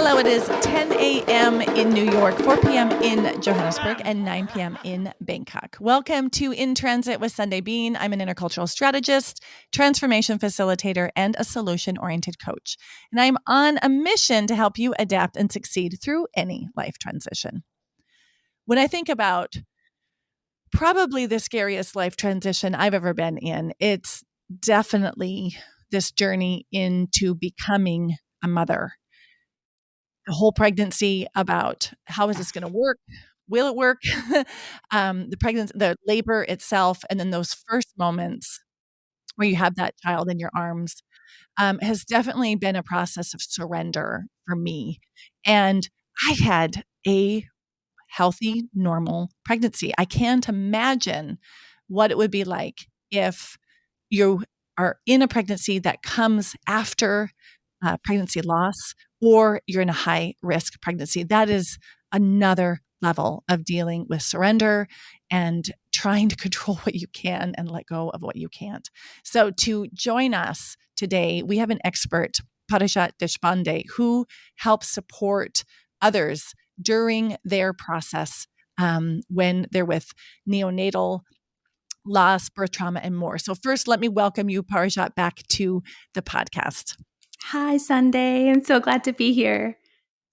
Hello, it is 10 a.m. in New York, 4 p.m. in Johannesburg, and 9 p.m. in Bangkok. Welcome to In Transit with Sundae-Bean. I'm an intercultural strategist, transformation facilitator, and a solution-oriented coach. And I'm on a mission to help you adapt and succeed through any life transition. When I think about probably the scariest life transition I've ever been in, it's definitely this journey into becoming a mother. The whole pregnancy about how is this going to work? Will it work? The labor itself, and then those first moments where you have that child in your arms, has definitely been a process of surrender for me. And I had a healthy, normal pregnancy. I can't imagine what it would be like if you are in a pregnancy that comes after pregnancy loss, or you're in a high risk pregnancy. That is another level of dealing with surrender and trying to control what you can and let go of what you can't. So to join us today, we have an expert, Parijat Deshpande, who helps support others during their process when they're with neonatal loss, birth trauma, and more. So first, let me welcome you, Parijat, back to the podcast. Hi, Sundae. I'm so glad to be here.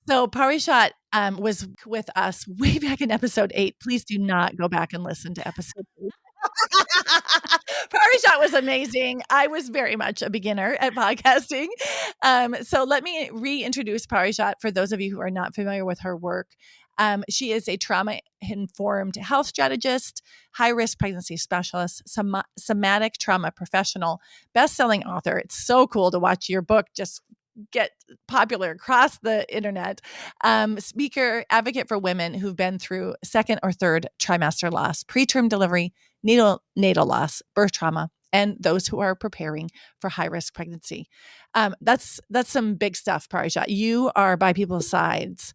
So Parijat was with us way back in episode 8. Please do not go back and listen to episode 8. Parijat was amazing. I was very much a beginner at podcasting. So let me reintroduce Parijat for those of you who are not familiar with her work. She is a trauma-informed health strategist, high-risk pregnancy specialist, somatic trauma professional, best-selling author. It's so cool to watch your book just get popular across the internet. Speaker, advocate for women who've been through second or third trimester loss, preterm delivery, neonatal loss, birth trauma, and those who are preparing for high-risk pregnancy. That's some big stuff, Parijat. You are by people's sides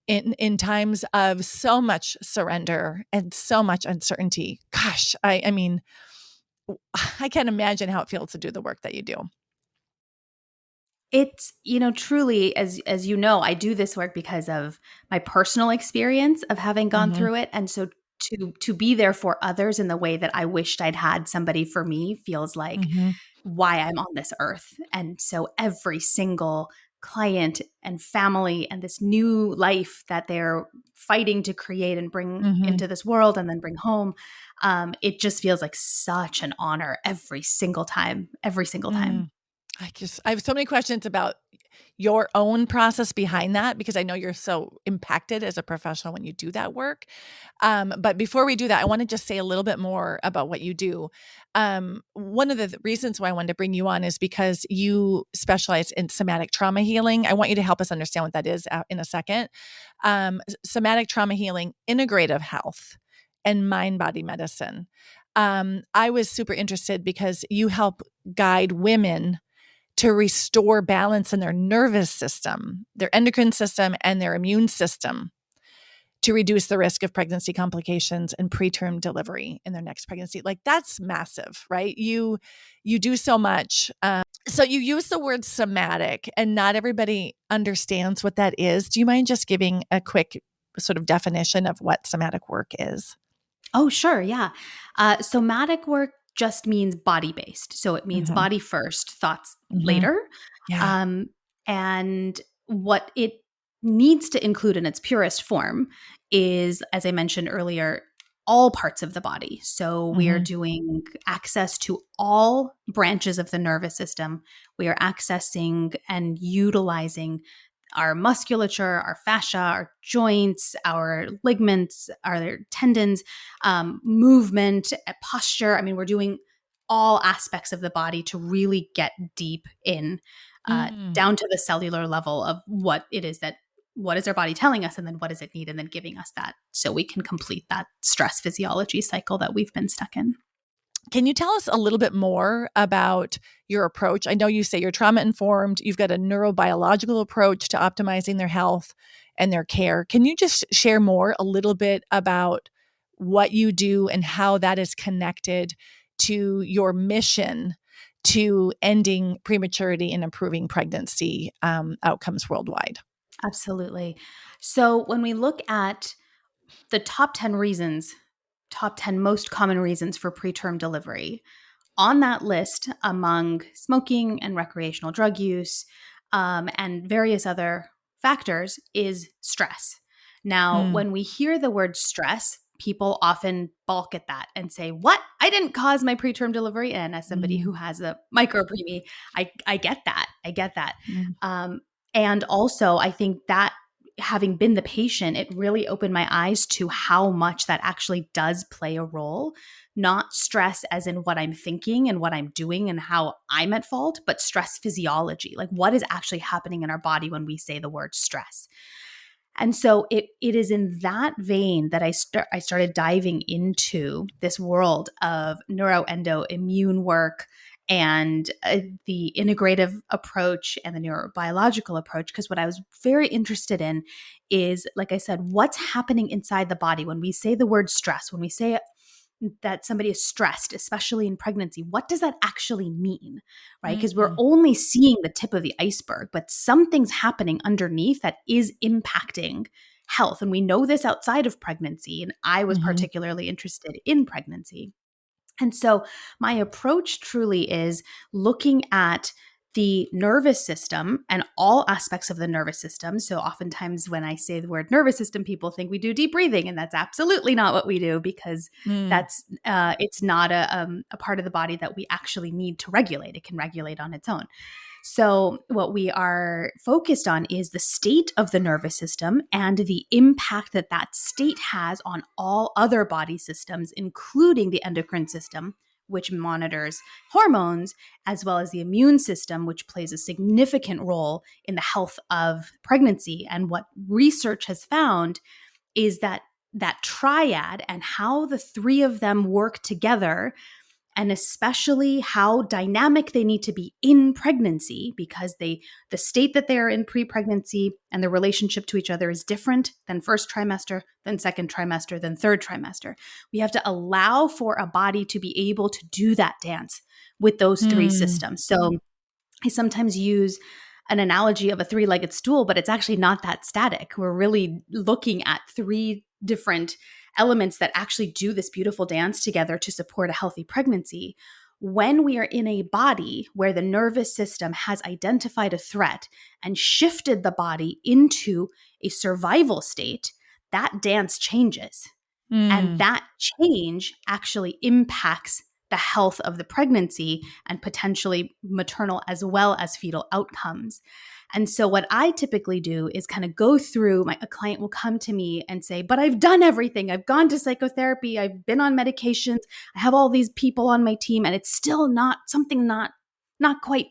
in times of so much surrender and so much uncertainty. Gosh, I mean, I can't imagine how it feels to do the work that you do. It's, truly, as you know, I do this work because of my personal experience of having gone through it. And so to be there for others in the way that I wished I'd had somebody for me feels like why I'm on this earth. And so every single client and family and this new life that they're fighting to create and bring into this world and then bring home, it just feels like such an honor every single time. I have so many questions about your own process behind that, because I know you're so impacted as a professional when you do that work. But before we do that, I want to just say a little bit more about what you do. One of the reasons why I wanted to bring you on is because you specialize in somatic trauma healing. I want you to help us understand what that is in a second. Somatic trauma healing, integrative health, and mind-body medicine. I was super interested because you help guide women to restore balance in their nervous system, their endocrine system, and their immune system to reduce the risk of pregnancy complications and preterm delivery in their next pregnancy. Like, that's massive, right? You do so much. So you use the word somatic, and not everybody understands what that is. Do you mind just giving a quick sort of definition of what somatic work is? Oh, sure. Yeah. Somatic work just means body-based. So it means body first, thoughts later. Yeah. And what it needs to include in its purest form is, as I mentioned earlier, all parts of the body. So we are doing access to all branches of the nervous system. We are accessing and utilizing our musculature, our fascia, our joints, our ligaments, our tendons, movement, posture. I mean, we're doing all aspects of the body to really get deep in, down to the cellular level of what is our body telling us, and then what does it need, and then giving us that so we can complete that stress physiology cycle that we've been stuck in. Can you tell us a little bit more about your approach? I know you say you're trauma informed. You've got a neurobiological approach to optimizing their health and their care. Can you just share more a little bit about what you do and how that is connected to your mission to ending prematurity and improving pregnancy outcomes worldwide? Absolutely. So when we look at the top 10 reasons, top 10 most common reasons for preterm delivery, on that list, among smoking and recreational drug use and various other factors, is stress. Now, Mm, when we hear the word stress, people often balk at that and say, "What? I didn't cause my preterm delivery." And as somebody mm, who has a micro preemie, I get that. I get that. mm, Um, and also, I think that having been the patient, it really opened my eyes to how much that actually does play a role. Not stress as in what I'm thinking and what I'm doing and how I'm at fault, but stress physiology, like what is actually happening in our body when we say the word stress. And so it is in that vein that I started diving into this world of neuroendoimmune work and the integrative approach and the neurobiological approach. Because what I was very interested in is, like I said, what's happening inside the body when we say the word stress, when we say that somebody is stressed, especially in pregnancy, what does that actually mean? Right? Because we're mm, only seeing the tip of the iceberg, but something's happening underneath that is impacting health. And we know this outside of pregnancy. And I was mhm, particularly interested in pregnancy. And so my approach truly is looking at the nervous system and all aspects of the nervous system. So oftentimes when I say the word nervous system, people think we do deep breathing, and that's absolutely not what we do, because mm, that's it's not a part of the body that we actually need to regulate. It can regulate on its own. So, what we are focused on is the state of the nervous system and the impact that that state has on all other body systems, including the endocrine system, which monitors hormones, as well as the immune system, which plays a significant role in the health of pregnancy. And what research has found is that that triad and how the three of them work together, and especially how dynamic they need to be in pregnancy, because the state that they are in pre-pregnancy and the relationship to each other is different than first trimester, then second trimester, then third trimester. We have to allow for a body to be able to do that dance with those three mm, systems. So I sometimes use an analogy of a three-legged stool, but it's actually not that static. We're really looking at three different elements that actually do this beautiful dance together to support a healthy pregnancy. When we are in a body where the nervous system has identified a threat and shifted the body into a survival state, that dance changes. And mm. that change actually impacts the health of the pregnancy and potentially maternal as well as fetal outcomes. And so, what I typically do is kind of go through a client will come to me and say, "But I've done everything. I've gone to psychotherapy. I've been on medications. I have all these people on my team, and it's still not quite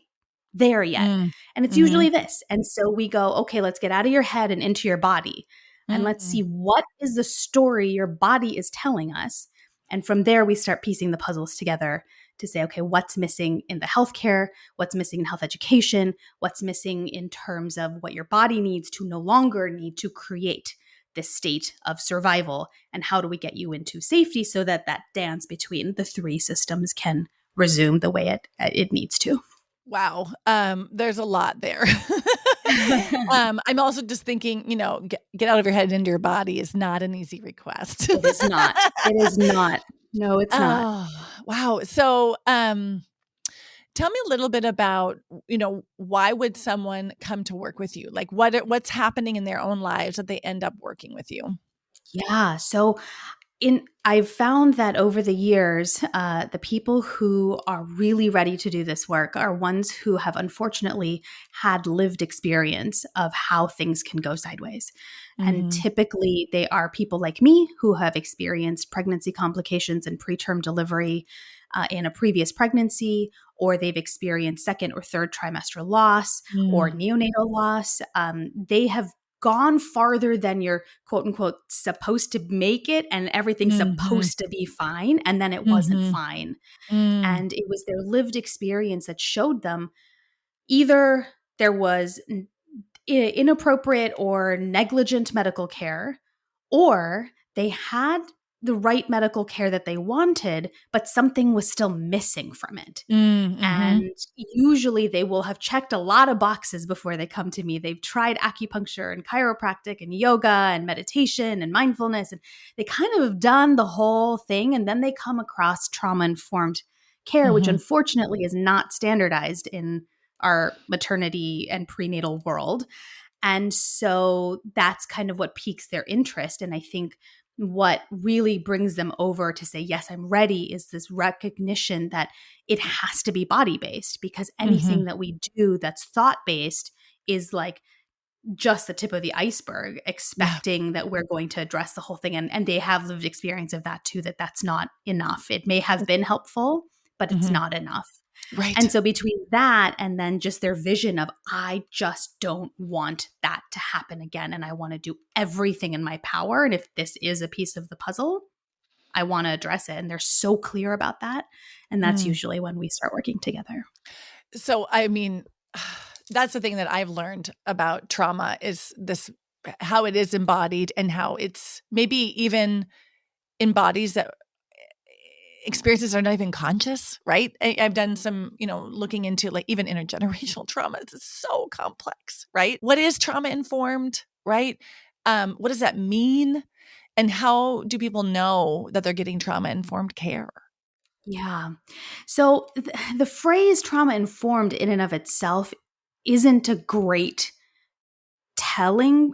there yet." Mm, And it's mhm, usually this. And so we go, "Okay, let's get out of your head and into your body. And let's see, mm, what is the story your body is telling us." And from there, we start piecing the puzzles together to say, okay, what's missing in the healthcare? What's missing in health education? What's missing in terms of what your body needs to no longer need to create this state of survival? And how do we get you into safety so that that dance between the three systems can resume the way it needs to? wow, there's a lot there. I'm also just thinking, get out of your head and into your body is not an easy request. It is not. It is not. No, it's not. Oh, wow. So, tell me a little bit about, why would someone come to work with you? Like what's happening in their own lives that they end up working with you? Yeah. So in I've found that over the years, the people who are really ready to do this work are ones who have unfortunately had lived experience of how things can go sideways. And Mhm. typically, they are people like me who have experienced pregnancy complications and preterm delivery in a previous pregnancy, or they've experienced second or third trimester loss or Mm. neonatal loss. They have gone farther than you're quote unquote supposed to make it, and everything's Mhm. supposed to be fine, and then it wasn't Mhm. fine. Mm. And it was their lived experience that showed them either there was inappropriate or negligent medical care, or they had the right medical care that they wanted, but something was still missing from it. Mm-hmm. And usually they will have checked a lot of boxes before they come to me. They've tried acupuncture and chiropractic and yoga and meditation and mindfulness, and they kind of have done the whole thing. And then they come across trauma-informed care, which Mm-hmm. unfortunately is not standardized in our maternity and prenatal world. And so that's kind of what piques their interest. And I think what really brings them over to say, yes, I'm ready, is this recognition that it has to be body based, because Mm-hmm. anything that we do that's thought based is like just the tip of the iceberg, Yeah. expecting that we're going to address the whole thing. And they have lived experience of that too, that that's not enough. It may have been helpful, but it's Mm-hmm. not enough. And Right. so between that and then just their vision of, I just don't want that to happen again. And I want to do everything in my power. And if this is a piece of the puzzle, I want to address it. And they're so clear about that. And that's Mm. usually when we start working together. So, I mean, that's the thing that I've learned about trauma is this, how it is embodied and how it's maybe even embodies that experiences are not even conscious, right? I've done some, looking into like even intergenerational trauma. It's so complex, right? What is trauma informed, right? What does that mean? And how do people know that they're getting trauma informed care? Yeah. So the phrase trauma informed in and of itself isn't a great telling.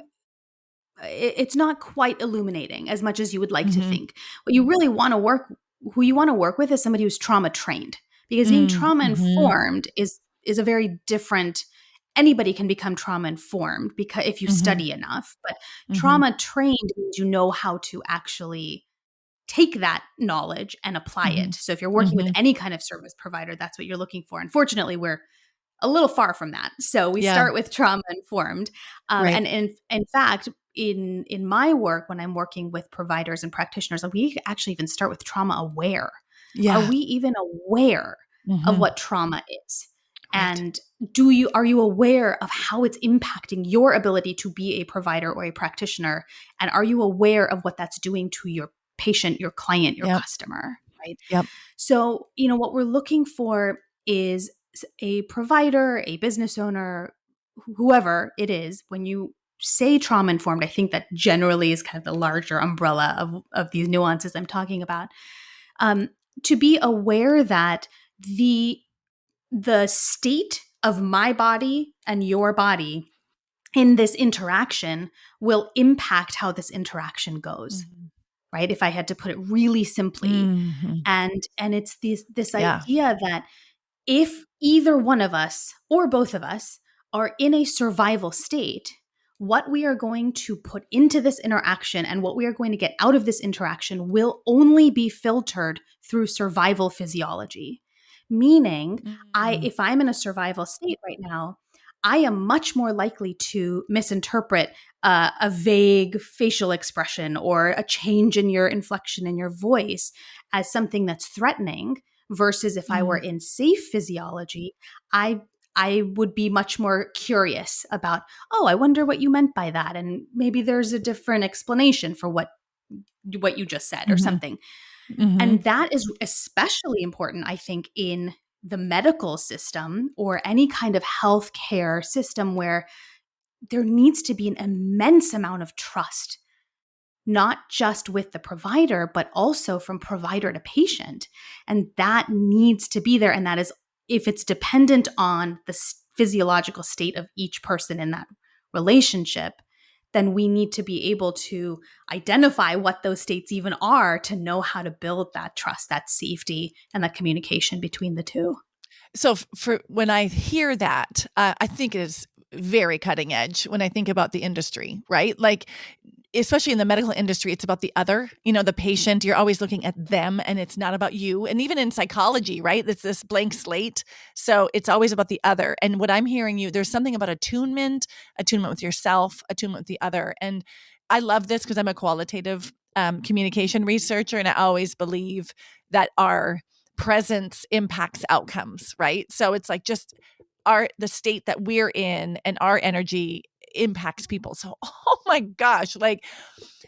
It's not quite illuminating as much as you would like to Mm-hmm. think. What you really want to work, who you want to work with, is somebody who's trauma trained, because being trauma Mm-hmm. informed is a very different. Anybody can become trauma informed because if you Mm-hmm. study enough, but Mm-hmm. trauma trained means you know how to actually take that knowledge and apply Mm-hmm. it. So if you're working with Mm-hmm. any kind of service provider, that's what you're looking for. Unfortunately, we're a little far from that. So we Yeah. start with trauma informed, Right. and in fact, in my work, when I'm working with providers and practitioners, we actually even start with trauma aware. Are Yeah. we even aware of Mm-hmm. what trauma is? Right. And are you aware of how it's impacting your ability to be a provider or a practitioner? And are you aware of what that's doing to your patient, your client, your Yep. customer? Right. Yep. So, what we're looking for is a provider, a business owner, whoever it is. When you say trauma informed, I think that generally is kind of the larger umbrella of these nuances I'm talking about. Um, to be aware that the the state of my body and your body in this interaction will impact how this interaction goes, Mm-hmm. right? If I had to put it really simply. Mm-hmm. And it's this Yeah. idea that if either one of us or both of us are in a survival state, what we are going to put into this interaction and what we are going to get out of this interaction will only be filtered through survival physiology. Meaning, Mm-hmm. if I'm in a survival state right now, I am much more likely to misinterpret a vague facial expression or a change in your inflection in your voice as something that's threatening, versus if I were in safe physiology, I I would be much more curious about, oh, I wonder what you meant by that, and maybe there's a different explanation for what you just said or Mm-hmm. something. Mm-hmm. And that is especially important, I think, in the medical system or any kind of healthcare system where there needs to be an immense amount of trust, not just with the provider, but also from provider to patient. And that needs to be there. And that is, if it's dependent on the physiological state of each person in that relationship, then we need to be able to identify what those states even are to know how to build that trust, that safety, and that communication between the two. So for when I hear that, I think it is very cutting edge when I think about the industry, right? Like, especially in the medical industry, it's about the other, the patient. You're always looking at them and it's not about you. And even in psychology, right? It's this blank slate. So it's always about the other. And what I'm hearing there's something about attunement with yourself, attunement with the other. And I love this because I'm a qualitative communication researcher. And I always believe that our presence impacts outcomes, right? So it's like just the state that we're in and our energy impacts people. So, oh my gosh, like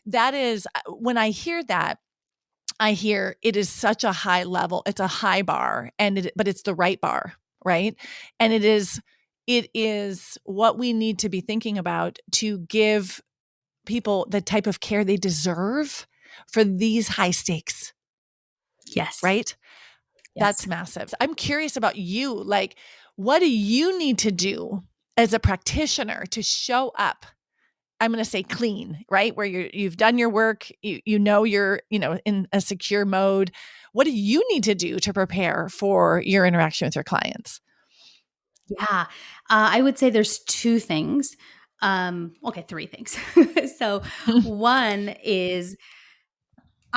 that is when I hear that, I hear it is such a high level. It's a high bar, but it's the right bar, right? And it is what we need to be thinking about to give people the type of care they deserve for these high stakes, Yes. right? That's Yes. massive. I'm curious about you. Like, what do you need to do as a practitioner to show up? I'm going to say clean, right? Where you've done your work, you're, in a secure mode. What do you need to do to prepare for your interaction with your clients? Yeah. I would say there's two things. Okay, three things. So one is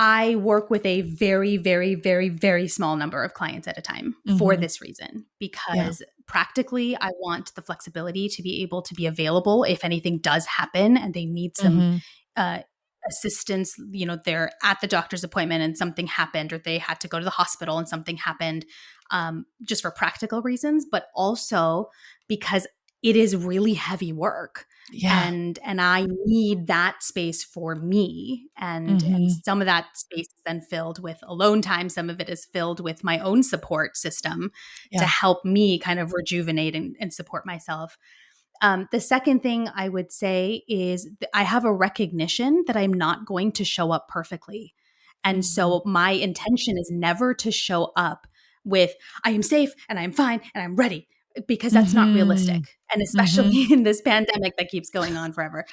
I work with a very, very, very, very small number of clients at a time for Mm-hmm. this reason, Yeah. because practically I want the flexibility to be able to be available if anything does happen and they need some Mm-hmm. uh, assistance. They're at the doctor's appointment and something happened, or they had to go to the hospital and something happened, just for practical reasons, but also because it is really heavy work. Yeah. And I need that space for me, and Mm-hmm. some of that space is then filled with alone time. Some of it is filled with my own support system to Yeah. help me kind of rejuvenate and support myself. The second thing I would say is I have a recognition that I'm not going to show up perfectly. And Mm-hmm. so my intention is never to show up with, I am safe and I'm fine and I'm ready, because that's not Mm-hmm. realistic. And Mm-hmm. especially in this pandemic that keeps going on forever,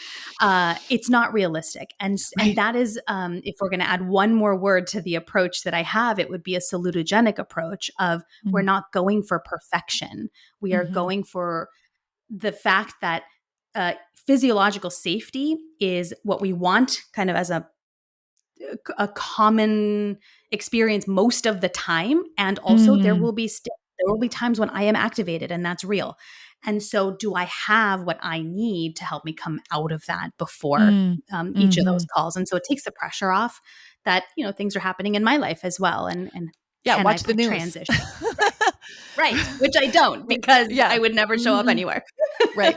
it's not realistic. And Right. that is, if we're going to add one more word to the approach that I have, it would be a salutogenic approach of, we're not going for perfection. We are Mm-hmm. going for the fact that physiological safety is what we want kind of as a common experience most of the time. And also Mm-hmm. there will be times when I am activated, and that's real. And so do I have what I need to help me come out of that before each of Mm-hmm. those calls? And so it takes the pressure off that, things are happening in my life as well. And Yeah. can I Watch the news. transition? Right. Which I don't, Right. because Yeah. I would never show up Mhm. anywhere. Right.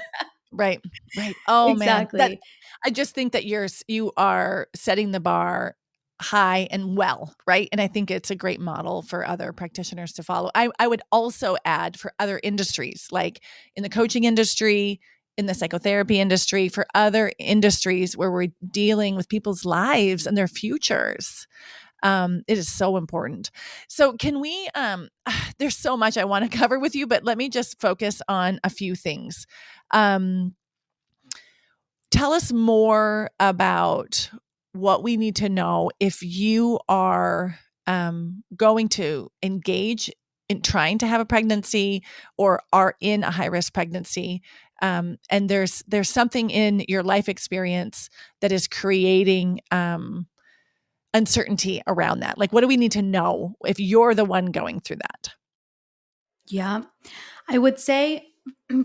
Right. Right. Oh man, Exactly. I just think that you are setting the bar high and well, right? And I think it's a great model for other practitioners to follow. I would also add for other industries, like in the coaching industry, in the psychotherapy industry, for other industries where we're dealing with people's lives and their futures. It is so important. So can we, there's so much I want to cover with you, but let me just focus on a few things. Um, Tell us more about what we need to know if you are going to engage in trying to have a pregnancy or are in a high risk pregnancy. And there's something in your life experience that is creating uncertainty around that. Like, what do we need to know if you're the one going through that? Yeah. I would say,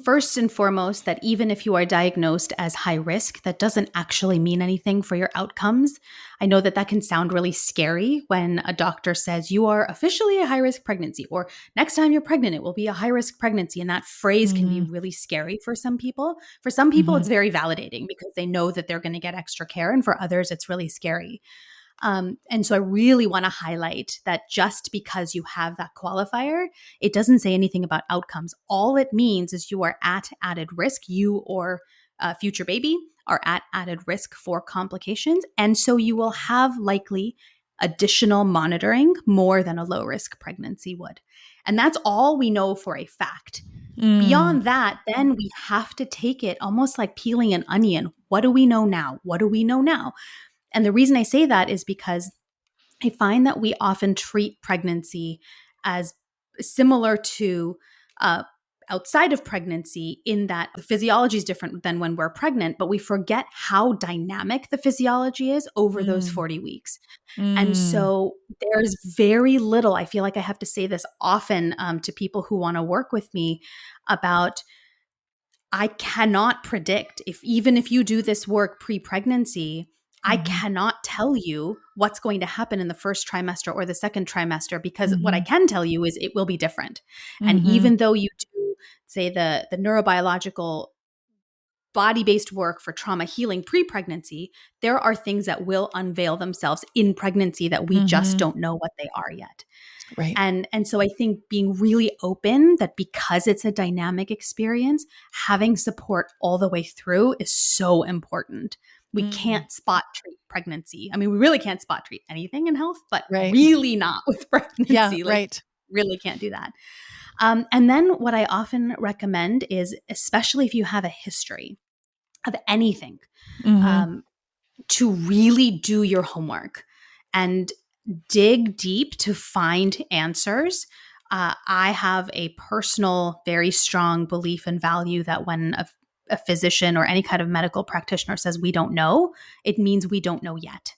first and foremost, that even if you are diagnosed as high risk, that doesn't actually mean anything for your outcomes. I know that that can sound really scary when a doctor says you are officially a high risk pregnancy, or next time you're pregnant, it will be a high risk pregnancy. And that phrase can be Mm-hmm. really scary for some people. For some people, Mm-hmm. it's very validating because they know that they're going to get extra care. And for others, it's really scary. And so I really want to highlight that just because you have that qualifier, it doesn't say anything about outcomes. All it means is you are at added risk. You or a future baby are at added risk for complications. And so you will have likely additional monitoring more than a low risk pregnancy would. And that's all we know for a fact. Mm. Beyond that, then we have to take it almost like peeling an onion. What do we know now? What do we know now? And the reason I say that is because I find that we often treat pregnancy as similar to outside of pregnancy, in that the physiology is different than when we're pregnant, but we forget how dynamic the physiology is over those Mm. 40 weeks. And Mm. so there's very little, I feel like I have to say this often to people who want to work with me about, I cannot predict, if even if you do this work pre-pregnancy, I Mm-hmm. cannot tell you what's going to happen in the first trimester or the second trimester, because what I Mm-hmm. can tell you is it will be different. And Mm-hmm. even though you do say the neurobiological body-based work for trauma healing pre-pregnancy, there are things that will unveil themselves in pregnancy that we just don't know what they are yet. Right. And so I think being really open that because it's a dynamic experience, having support all the way through is so important. We can't spot treat pregnancy. I mean, we really can't spot treat anything in health, but Right. really not with pregnancy. Yeah, Like, right. really can't do that. And then what I often recommend is, especially if you have a history of anything, to really do your homework and dig deep to find answers. I have a personal, very strong belief and value that when a physician or any kind of medical practitioner says we don't know, it means we don't know yet.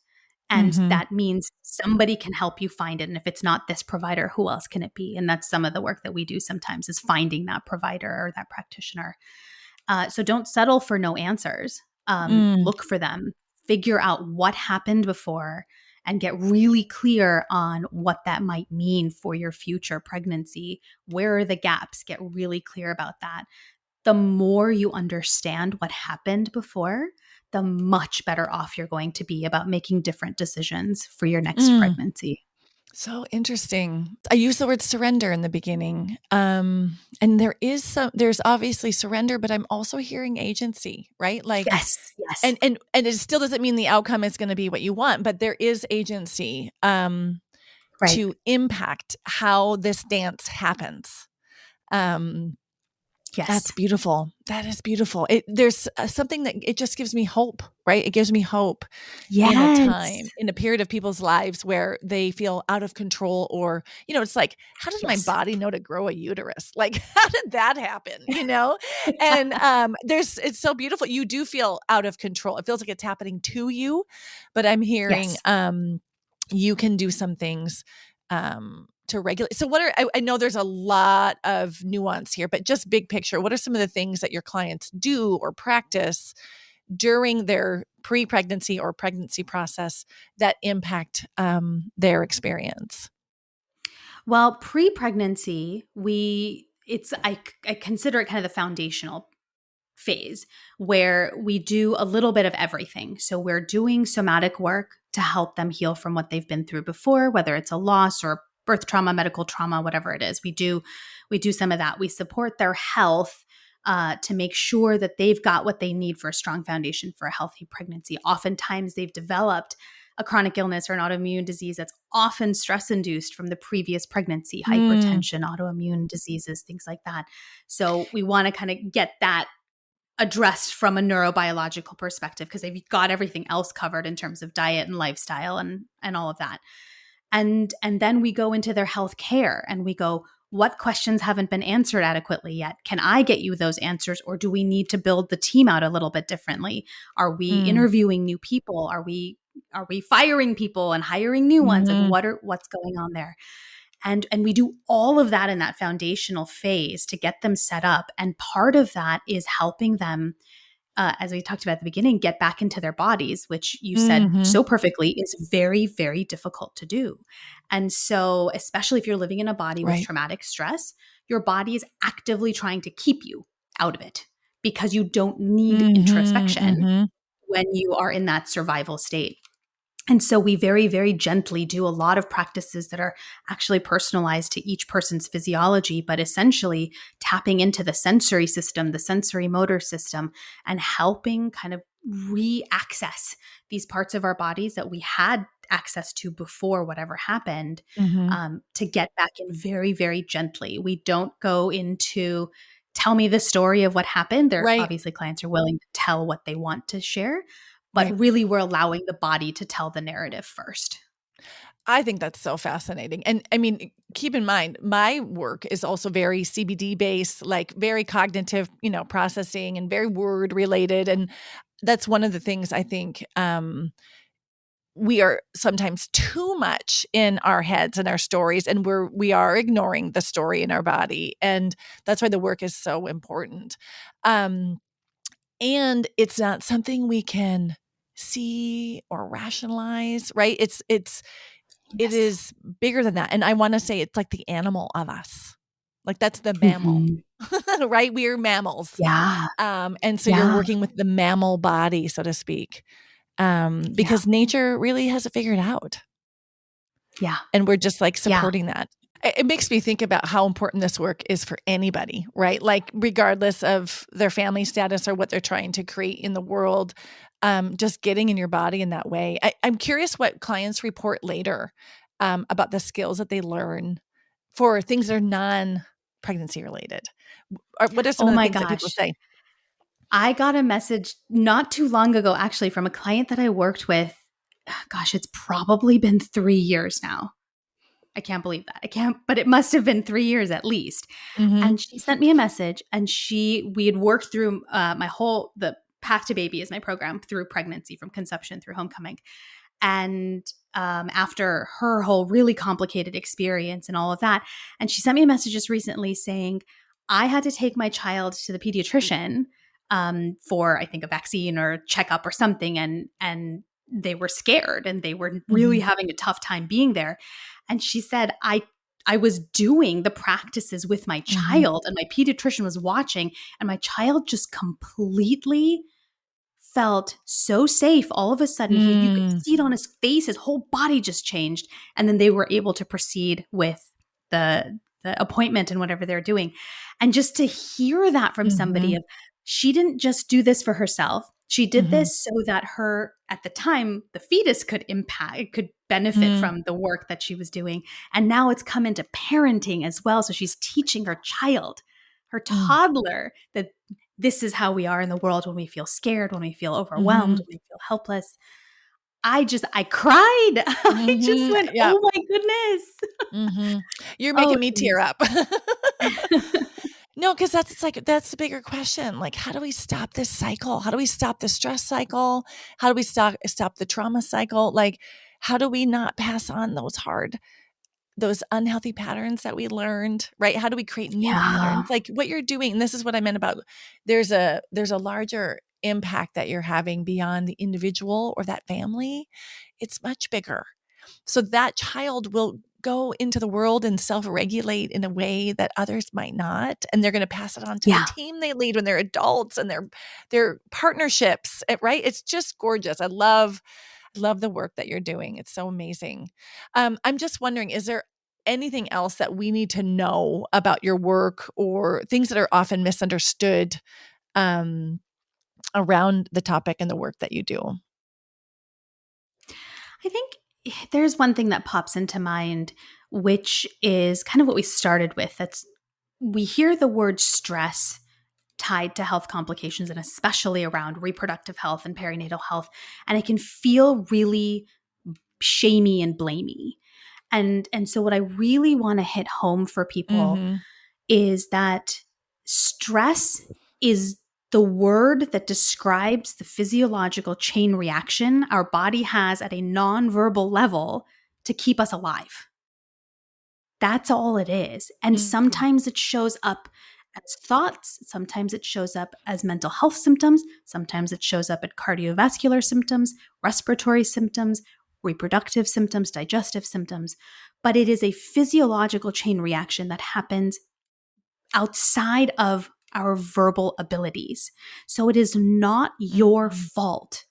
And that means somebody can help you find it. And if it's not this provider, who else can it be? And that's some of the work that we do sometimes, is finding that provider or that practitioner. So don't settle for no answers. Look for them, figure out what happened before, and get really clear on what that might mean for your future pregnancy. Where are the gaps? Get really clear about that. The more you understand what happened before, the much better off you're going to be about making different decisions for your next pregnancy. So interesting. I used the word surrender in the beginning. And there's obviously surrender, but I'm also hearing agency, right? Like, yes. And it still doesn't mean the outcome is going to be what you want, but there is agency Right. to impact how this dance happens. Yes. That's beautiful. That is beautiful. There's something that it just gives me hope, right? It gives me hope in a time, in a period of people's lives where they feel out of control, or, it's like, how did my body know to grow a uterus? Like, how did that happen? And it's so beautiful. You do feel out of control. It feels like it's happening to you, but I'm hearing you can do some things to regulate. So I know there's a lot of nuance here, but just big picture, what are some of the things that your clients do or practice during their pre-pregnancy or pregnancy process that impact their experience? Well, pre-pregnancy, I consider it kind of the foundational phase where we do a little bit of everything. So we're doing somatic work to help them heal from what they've been through before, whether it's a loss or birth trauma, medical trauma, whatever it is. We do some of that. We support their health to make sure that they've got what they need for a strong foundation for a healthy pregnancy. Oftentimes they've developed a chronic illness or an autoimmune disease that's often stress-induced from the previous pregnancy, hypertension, autoimmune diseases, things like that. So we want to kind of get that addressed from a neurobiological perspective, because they've got everything else covered in terms of diet and lifestyle and all of that. And then we go into their health care and we go, what questions haven't been answered adequately yet? Can I get you those answers, or do we need to build the team out a little bit differently? Are we interviewing new people? Are we firing people and hiring new ones? Like, what's going on there? And we do all of that in that foundational phase to get them set up. And part of that is helping them, as we talked about at the beginning, get back into their bodies, which you said so perfectly is very, very difficult to do. And so, especially if you're living in a body with traumatic stress, your body is actively trying to keep you out of it because you don't need introspection when you are in that survival state. And so we very, very gently do a lot of practices that are actually personalized to each person's physiology, but essentially tapping into the sensory system, the sensory motor system, and helping kind of re-access these parts of our bodies that we had access to before whatever happened, to get back in very, very gently. We don't go into tell me the story of what happened. Obviously clients are willing to tell what they want to share, but really we're allowing the body to tell the narrative first. I think that's so fascinating. And I mean, keep in mind, my work is also very CBD based, like very cognitive, processing and very word related. And that's one of the things I think we are sometimes too much in our heads and our stories, and we are ignoring the story in our body. And that's why the work is so important. And it's not something we can see or rationalize, right? It is bigger than that. And I want to say it's like the animal of us, Like that's the mammal, Mhm. right? We're mammals. Yeah. And so you're Yeah. working with the mammal body, so to speak, Yeah. because nature really has it figured out. Yeah. And we're just like Yeah. supporting that. It makes me think about how important this work is for anybody, right? Like regardless of their family status or what they're trying to create in the world, just getting in your body in that way. I'm curious what clients report later about the skills that they learn for things that are non-pregnancy related. What are some Oh of the my things that people gosh. say? I got a message not too long ago, actually, from a client that I worked with. Gosh, it's probably been 3 years now. I can't believe that. I can't, but it must have been 3 years at least. Mm-hmm. And she sent me a message, and we had worked through the Path to Baby is my program through pregnancy, from conception through homecoming. And after her whole really complicated experience and all of that, and she sent me a message just recently saying, I had to take my child to the pediatrician for, I think, a vaccine or a checkup or something, and they were scared and they were really Mm-hmm. having a tough time being there. And she said, I was doing the practices with my Mm-hmm. child, and my pediatrician was watching, and my child just completely felt so safe. All of a sudden, you could Mm. see it on his face, his whole body just changed. And then they were able to proceed with the appointment and whatever they're doing. And just to hear that from Mm-hmm. somebody of, she didn't just do this for herself. She did Mm-hmm. this so that her, at the time, the fetus could benefit Mm. from the work that she was doing. And now it's come into parenting as well. So she's teaching her child, her Mm. toddler, that this is how we are in the world when we feel scared, when we feel overwhelmed, Mm-hmm. when we feel helpless. I cried. I just Mm-hmm. went, Yeah. oh my goodness. Mm-hmm. You're Oh, making me tear geez. up. No, because that's the bigger question. Like, how do we stop this cycle? How do we stop the stress cycle? How do we stop the trauma cycle? Like, how do we not pass on those unhealthy patterns that we learned, right? How do we create new Yeah. patterns? Like what you're doing, and this is what I meant about there's a larger impact that you're having beyond the individual or that family. It's much bigger. So that child will go into the world and self-regulate in a way that others might not. And they're going to pass it on to the Yeah. team they lead when they're adults and their partnerships, right? It's just gorgeous. I love the work that you're doing. It's so amazing. I'm just wondering, is there anything else that we need to know about your work or things that are often misunderstood um, around the topic and the work that you do? I think there's one thing that pops into mind, which is kind of what we started with. That's, we hear the word stress tied to health complications, and especially around reproductive health and perinatal health. And it can feel really shamey and blamey. And so what I really want to hit home for people Mm-hmm. is that stress is the word that describes the physiological chain reaction our body has at a nonverbal level to keep us alive. That's all it is. And Mm-hmm. sometimes it shows up as thoughts, sometimes it shows up as mental health symptoms, sometimes it shows up at cardiovascular symptoms, respiratory symptoms, reproductive symptoms, digestive symptoms. But it is a physiological chain reaction that happens outside of our verbal abilities. So it is not your Mm-hmm. fault.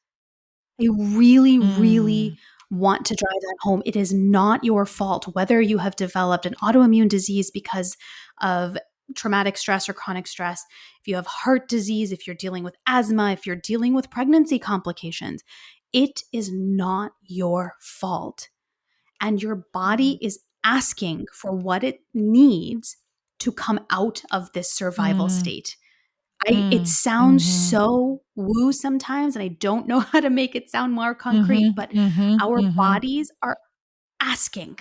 I really, Mm-hmm. really want to drive that home. It is not your fault whether you have developed an autoimmune disease because of traumatic stress or chronic stress, if you have heart disease, if you're dealing with asthma, if you're dealing with pregnancy complications. It is not your fault. And your body is asking for what it needs to come out of this survival Mm-hmm. state. It Mm-hmm. sounds Mm-hmm. so woo sometimes, and I don't know how to make it sound more concrete, but Mm-hmm. our Mm-hmm. bodies are asking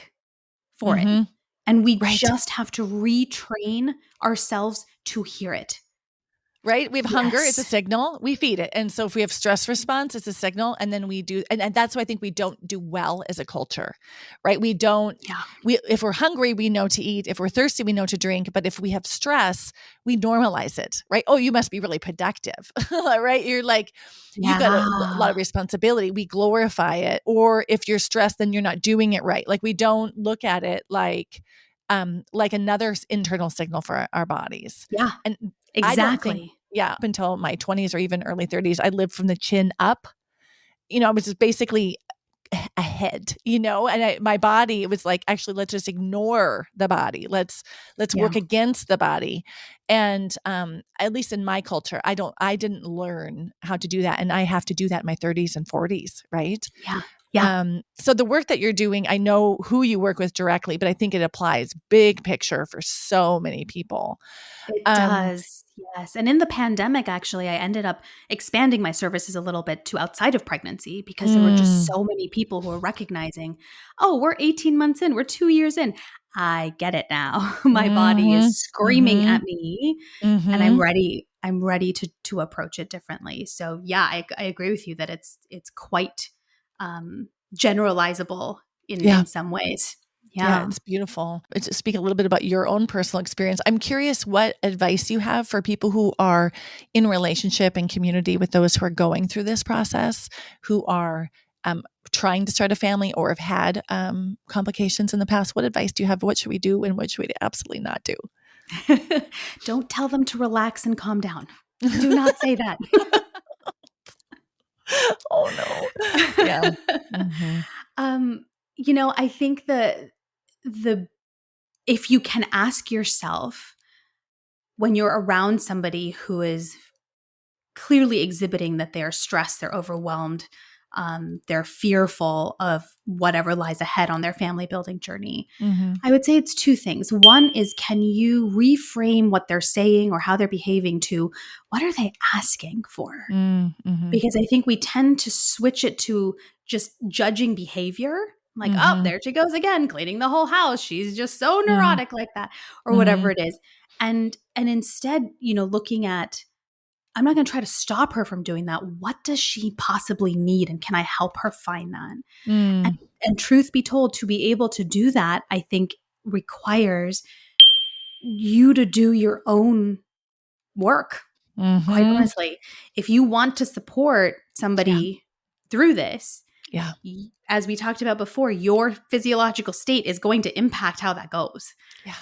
for it. Mm-hmm. And we Right. just have to retrain ourselves to hear it. Right? We have hunger, it's a Yes. signal, we feed it. And so if we have stress response, it's a signal. And then we do, and that's why I think we don't do well as a culture, right? Yeah. If we're hungry, we know to eat. If we're thirsty, we know to drink. But if we have stress, we normalize it, right? Oh, you must be really productive, right? You're like, you've got a lot Yeah. of responsibility. We glorify it. Or if you're stressed, then you're not doing it right. Like we don't look at it like, like another internal signal for our bodies. Yeah, And I don't think, exactly. up until my 20s or even early 30s, I lived from the chin up. I was just basically ahead, and my body, it was like, actually, let's just ignore the body. Let's Yeah. work against the body. And at least in my culture, I didn't learn how to do that. And I have to do that in my 30s and 40s, right? Yeah. Yeah. So the work that you're doing, I know who you work with directly, but I think it applies big picture for so many people. It does. Yes. And in the pandemic, actually, I ended up expanding my services a little bit to outside of pregnancy because there were just so many people who were recognizing, oh, we're 18 months in, we're 2 years in. I get it now. My body is Mhm, screaming mhm, at me and I'm mhm. ready. I'm ready to approach it differently. So yeah, I agree with you that it's quite generalizable Yeah. in some ways. Yeah, Yeah. it's beautiful. To speak a little bit about your own personal experience, I'm curious what advice you have for people who are in relationship and community with those who are going through this process, who are trying to start a family or have had complications in the past. What advice do you have? What should we do and what should we absolutely not do? Don't tell them to relax and calm down. Do not say that. Oh no. Yeah. Hmm. um, I think the if you can ask yourself when you're around somebody who is clearly exhibiting that they're stressed, they're overwhelmed, they're fearful of whatever lies ahead on their family building journey. Hmm. I would say it's two things. One is, can you reframe what they're saying or how they're behaving to what are they asking for? Mm-hmm. Because I think we tend to switch it to just judging behavior. Like, oh, Hmm. there she goes again, cleaning the whole house. She's just so Hmm. neurotic like that, or Hmm. whatever it is. And instead, looking at, I'm not going to try to stop her from doing that. What does she possibly need? And can I help her find that? And, Mm. and truth be told, to be able to do that, I think requires you to do your own work. Quite Hmm. honestly, if you want to support Yeah. somebody through this, Yeah. as we talked about before, your physiological state is going to impact how that goes. Yeah.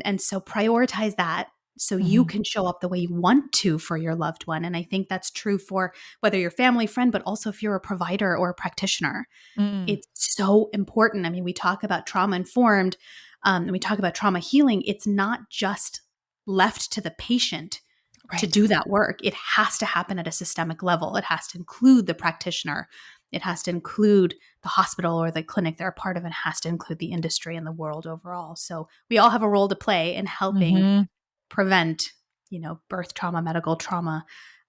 And so prioritize that so you Hmm. can show up the way you want to for your loved one. And I think that's true for whether you're family, friend, but also if you're a provider or a practitioner. Mm. It's so important. I mean, we talk about trauma informed, and we talk about trauma healing. It's not just left to the patient to Right. do that work. It has to happen at a systemic level. It has to include the practitioner. It has to include the hospital or the clinic they're a part of, and has to include the industry and the world overall. So we all have a role to play in helping Hmm. prevent, birth trauma, medical trauma,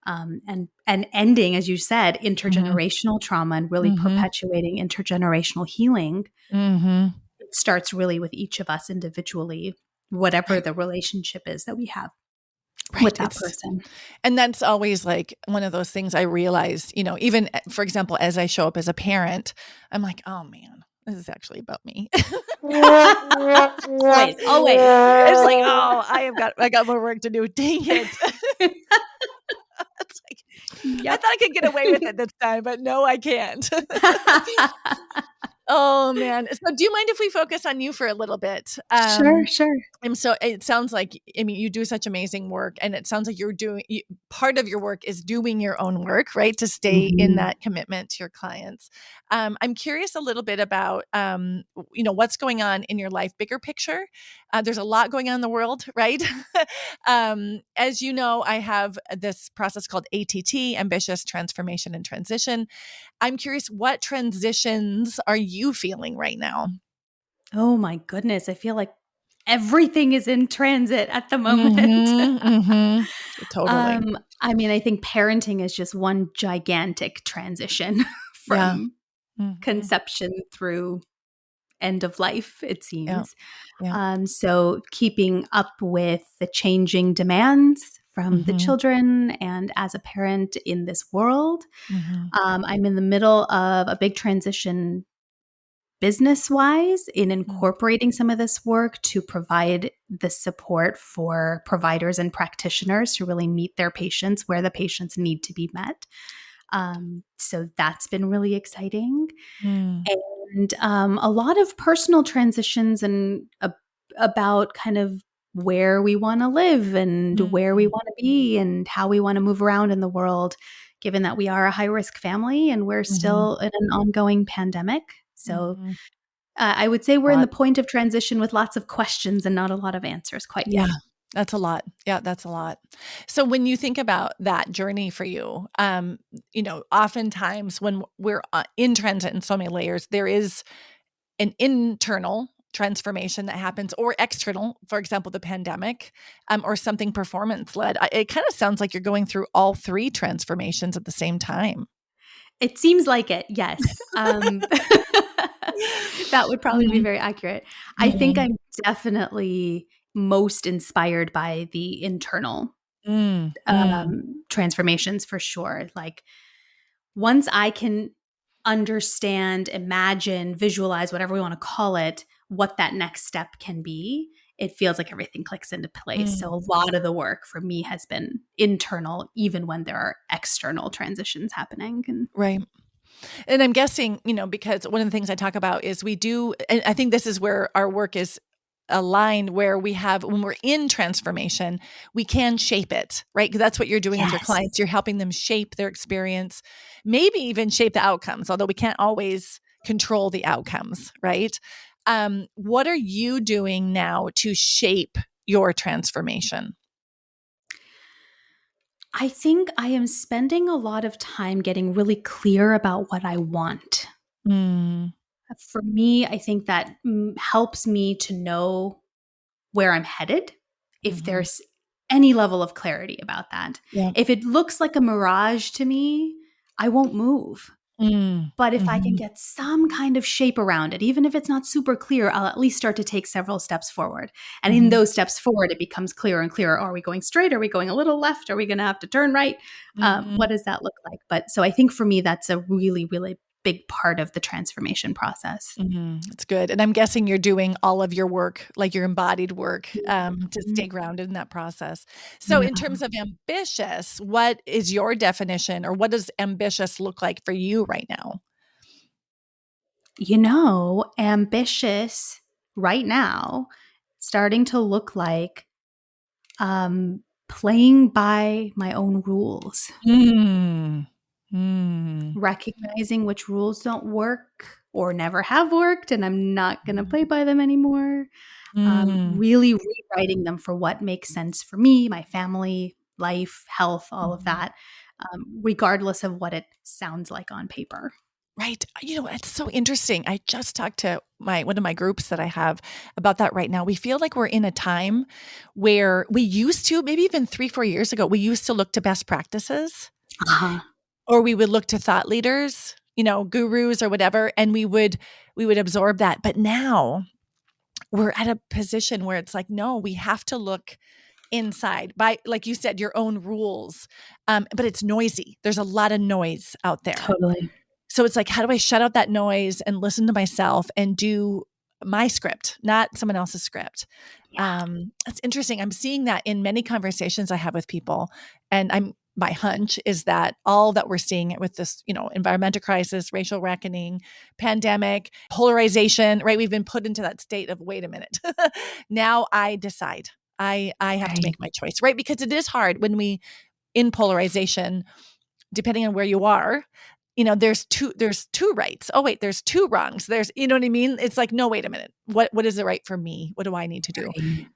and ending, as you said, Hmm. intergenerational trauma and really Hmm. perpetuating intergenerational healing. Hmm. It starts really with each of us individually, whatever Right. the relationship is that we have with Right. that person. And that's always like one of those things I realized, even for example, as I show up as a parent, I'm like, oh man, this is actually about me. Always, always. It's like, oh, I got more work to do. Dang it. It's like, I Yep. thought I could get away with it this time, but no, I can't. Oh man. So do you mind if we focus on you for a little bit? Sure, sure. And so it sounds like, I mean, you do such amazing work, and it sounds like part of your work is doing your own work, right? To stay in Mhm. that commitment to your clients. I'm curious a little bit about, what's going on in your life, bigger picture. There's a lot going on in the world, right? As you know, I have this process called ATT, Ambitious Transformation and Transition. I'm curious, what transitions are you feeling right now? Oh my goodness, I feel like everything is in transit at the moment. Mhm, mhm. Totally. I mean, I think parenting is just one gigantic transition Yeah. from Mhm. conception through end of life, it Yeah. seems. Yeah. So keeping up with the changing demands from the Mhm. children and as a parent in this world. Mhm. I'm in the middle of a big transition business wise in Mm. incorporating some of this work to provide the support for providers and practitioners to really meet their patients where the patients need to be met. So that's been really exciting. Mm. And a lot of personal transitions and about kind of where we want to live and where we want to be and how we want to move around in the world, given that we are a high-risk family and we're still in an ongoing pandemic. So I would say we're in the point of transition with lots of questions and not a lot of answers quite yet. That's a lot. Yeah, that's a lot. So when you think about that journey for you, oftentimes when we're in transit in so many layers, there is an internal transformation that happens or external, for example, the pandemic, or something performance led. It kind of sounds like you're going through all three transformations at the same time. It seems like it, yes. That would probably be very accurate. I think I'm definitely most inspired by the internal transformations for sure. Like once I can understand, imagine, visualize, whatever we want to call it, what that next step can be, it feels like everything clicks into place. So a lot of the work for me has been internal, even when there are external transitions happening. Right. And I'm guessing, because one of the things I talk about is we do, and I think this is where our work is aligned, where when we're in transformation, we can shape it, right? Because that's what you're doing with your clients. You're helping them shape their experience, maybe even shape the outcomes, although we can't always control the outcomes, right? What are you doing now to shape your transformation? I think I am spending a lot of time getting really clear about what I want. For me, I think that helps me to know where I'm headed if there's any level of clarity about that. Yeah. If it looks like a mirage to me, I won't move. But if I can get some kind of shape around it, even if it's not super clear, I'll at least start to take several steps forward. And in those steps forward, it becomes clearer and clearer. Are we going straight? Are we going a little left? Are we going to have to turn right? What does that look like? But so I think for me, that's a really, really big part of the transformation process. That's good. And I'm guessing you're doing all of your work, like your embodied work, to stay grounded in that process. So in terms of ambitious, what is your definition, or what does ambitious look like for you right now? Ambitious right now, starting to look like playing by my own rules. Recognizing which rules don't work or never have worked, and I'm not going to play by them anymore. Really rewriting them for what makes sense for me, my family, life, health, all of that, regardless of what it sounds like on paper. Right. It's so interesting. I just talked to one of my groups that I have about that right now. We feel like we're in a time where we used to, maybe even 3-4 years ago, we used to look to best practices. Or we would look to thought leaders, gurus or whatever, and we would absorb that. But now we're at a position where it's like, no, we have to look inside by, like you said, your own rules. But it's noisy. There's a lot of noise out there. Totally. So it's like, how do I shut out that noise and listen to myself and do my script, not someone else's script? Yeah. That's interesting. I'm seeing that in many conversations I have with people. And my hunch is that all that we're seeing with this, environmental crisis, racial reckoning, pandemic, polarization, right? We've been put into that state of, wait a minute, now I decide. I have to make my choice, right? Because it is hard when in polarization, depending on where you are, there's two rights. Oh, wait, there's two wrongs. There's, you know what I mean? It's like, no, wait a minute. What is the right for me? What do I need to do?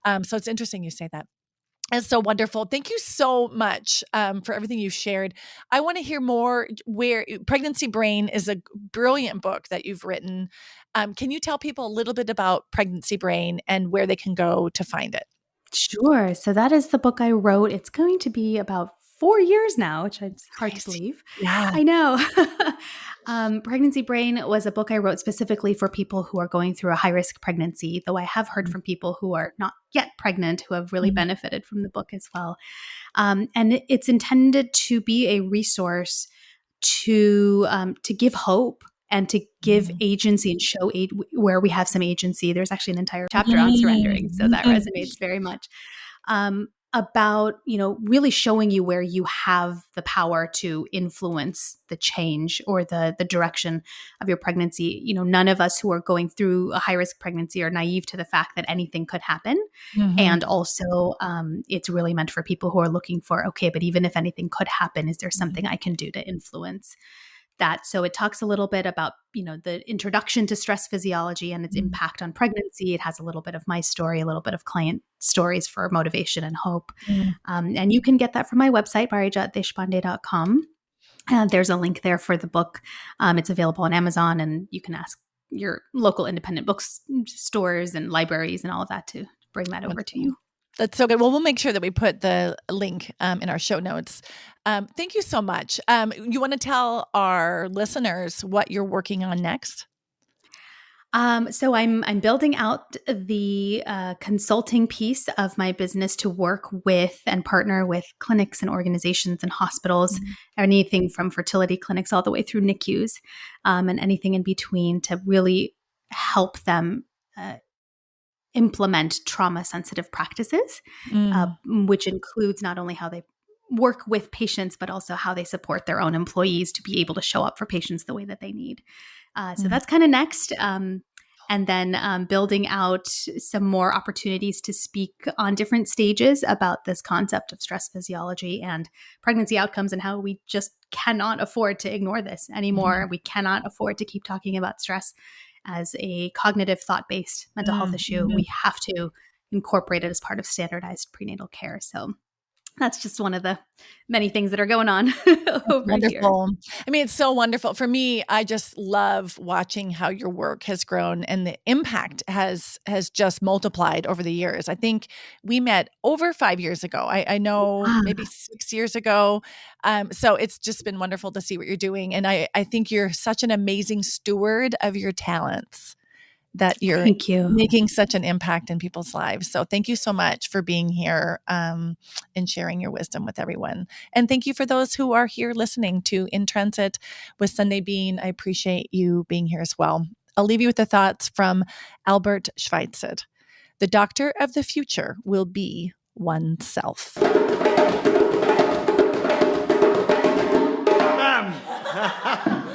Right. So it's interesting you say that. That's so wonderful. Thank you so much for everything you've shared. I want to hear more. Pregnancy Brain is a brilliant book that you've written. Can you tell people a little bit about Pregnancy Brain and where they can go to find it? Sure. So that is the book I wrote. It's going to be about 4 years now, which is hard to believe. Yeah. I know. Pregnancy Brain was a book I wrote specifically for people who are going through a high-risk pregnancy, though I have heard from people who are not yet pregnant who have really benefited from the book as well. And it's intended to be a resource to give hope and to give agency and show where we have some agency. There's actually an entire chapter on surrendering, so that resonates very much. about, really showing you where you have the power to influence the change or the direction of your pregnancy. None of us who are going through a high risk pregnancy are naive to the fact that anything could happen. And also, it's really meant for people who are looking for, okay, but even if anything could happen, is there something I can do to influence that? So it talks a little bit about, the introduction to stress physiology and its impact on pregnancy. It has a little bit of my story, a little bit of client stories for motivation and hope. And you can get that from my website, parijatdeshpande.com. There's a link there for the book. It's available on Amazon, and you can ask your local independent bookstores and libraries and all of that to bring that over to you. That's so good. Well, we'll make sure that we put the link in our show notes. Thank you so much. You want to tell our listeners what you're working on next? So I'm building out the consulting piece of my business to work with and partner with clinics and organizations and hospitals, anything from fertility clinics all the way through NICUs, and anything in between, to really help them implement trauma-sensitive practices, which includes not only how they work with patients, but also how they support their own employees to be able to show up for patients the way that they need. So that's kind of next. And then building out some more opportunities to speak on different stages about this concept of stress physiology and pregnancy outcomes, and how we just cannot afford to ignore this anymore. We cannot afford to keep talking about stress as a cognitive, thought-based mental health issue. We have to incorporate it as part of standardized prenatal care. So that's just one of the many things that are going on over Wonderful. here. I mean, it's so wonderful. For me, I just love watching how your work has grown, and the impact has just multiplied over the years. I think we met over 5 years ago. I know maybe 6 years ago. So it's just been wonderful to see what you're doing. And I think you're such an amazing steward of your talents, that you're Thank you. making such an impact in people's lives. So thank you so much for being here and sharing your wisdom with everyone. And thank you for those who are here listening to In Transit with Sundae-Bean. I appreciate you being here as well. I'll leave you with the thoughts from Albert Schweitzer. The doctor of the future will be oneself. Bam!